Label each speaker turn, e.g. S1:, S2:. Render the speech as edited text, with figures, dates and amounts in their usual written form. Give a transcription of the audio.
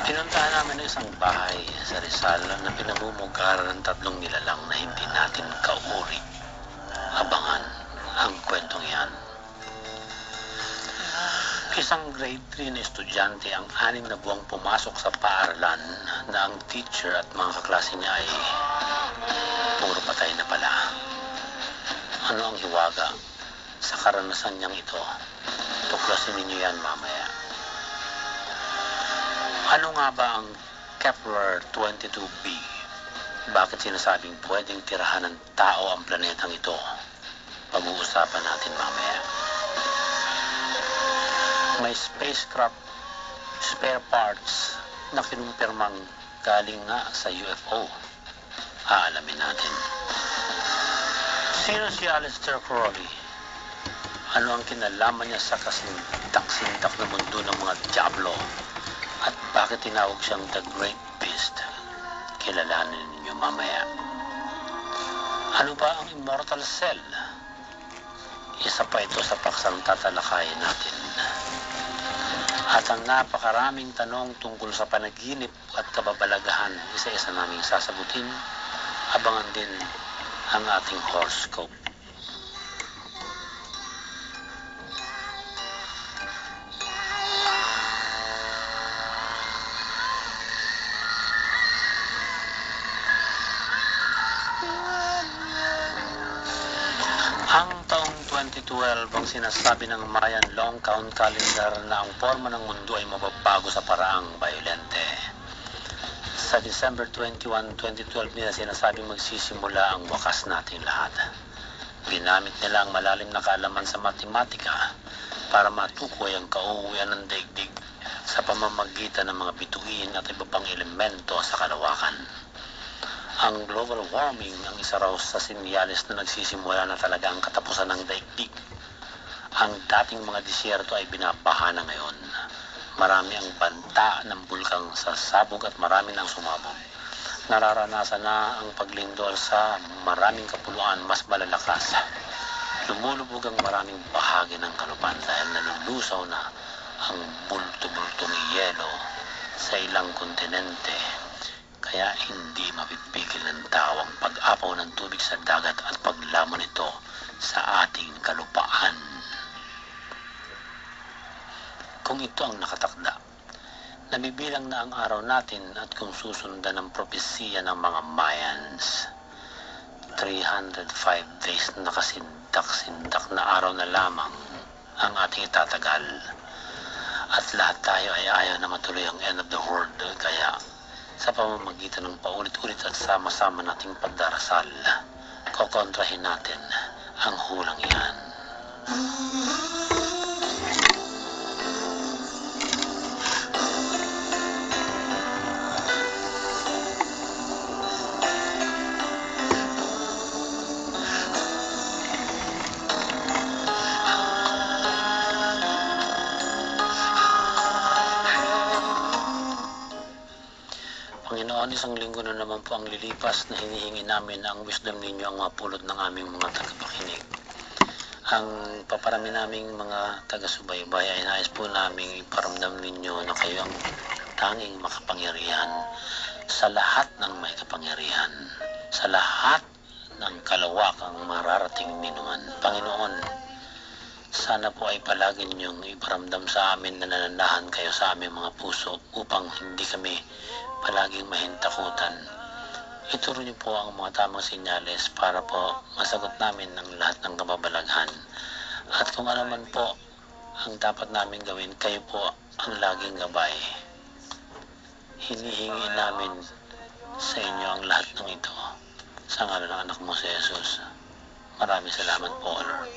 S1: Pinuntahan namin ang isang bahay sa Rizal na pinamumugaran ng tatlong nilalang na hindi natin kauri. Abangan ang kwentong yan. Isang grade 3 na estudyante ang 6 na buwang pumasok sa paaralan na ang teacher at mga kaklase niya ay puro patay na pala. Ano ang hiwaga sa karanasan niyang ito? Tuklasin ninyo yan mamaya. Ano nga ba ang Kepler 22b? Bakit sinasabing pwedeng tirahan ng tao ang planetang ito? Pag-uusapan natin mamaya. May spacecraft spare parts na kinumpirmang galing nga sa UFO. Aalamin natin. Sino si Aleister Crowley? Ano ang kinalaman niya sa kasintak-sintak na mundo ng mga diablo? At bakit tinawag siyang The Great Beast? Kilalanin ninyo mamaya. Ano ba ang immortal cell? Isa pa ito sa paksang tatalakayin natin. At ang napakaraming tanong tungkol sa panaginip at kababalaghan, isa-isa naming sasagutin. Abangan din ang ating horoscope. Ang taong 2012 ang sinasabi ng Mayan Long Count Calendar na ang forma ng mundo ay mababago sa paraang bayolente. Sa December 21, 2012 nila sinasabing magsisimula ang wakas nating lahat. Ginamit nila ang malalim na kaalaman sa matematika para matukoy ang kauuwian ng daigdig sa pamamagitan ng mga bituin at iba pang elemento sa kalawakan. Ang global warming ang isa raw sa sinyalis na nagsisimula na talaga ang katapusan ng daigdig. Ang dating mga disyerto ay binabaha na ngayon. Marami ang banta ng bulkang sasabog at marami nang sumabog. Nararanasan na ang paglindol sa maraming kapuluan mas malalakas. Lumulubog ang maraming bahagi ng kalupan dahil nalulusaw na ang bulto-bultong yelo sa ilang kontinente. Kaya hindi mapipigil ng tao ang pag-apaw ng tubig sa dagat at paglamon nito sa ating kalupaan. Kung ito ang nakatakda, nabibilang na ang araw natin at kung susundan ang propesiya ng mga Mayans, 305 days na nakasindak-sindak na araw na lamang ang ating itatagal. At lahat tayo ay ayaw na matuloy ang end of the world, kaya sa pamamagitan ng paulit-ulit at sama-sama nating pagdarasal, kokontrahin natin ang hulang yan. Panginoon, isang linggo na naman po ang lilipas na hinihingi namin na ang wisdom ninyo ang mapulot ng aming mga tagapakinig. Ang paparami naming mga taga-subaybay ay nais po naming iparamdam ninyo na kayo ang tanging makapangyarihan sa lahat ng may kapangyarihan, sa lahat ng kalawakang mararating minuman. Panginoon, sana po ay palagi niyong iparamdam sa amin na nananahan kayo sa aming mga puso upang hindi kami palaging mahintakutan. Ituro niyo po ang mga tamang senyales para po masagot namin ang lahat ng kababalaghan. At kung ano man po ang dapat namin gawin, kayo po ang laging gabay. Hinihingi namin sa inyo ang lahat ng ito sa ngalan ng anak mo si Jesus. Maraming salamat po, Lord.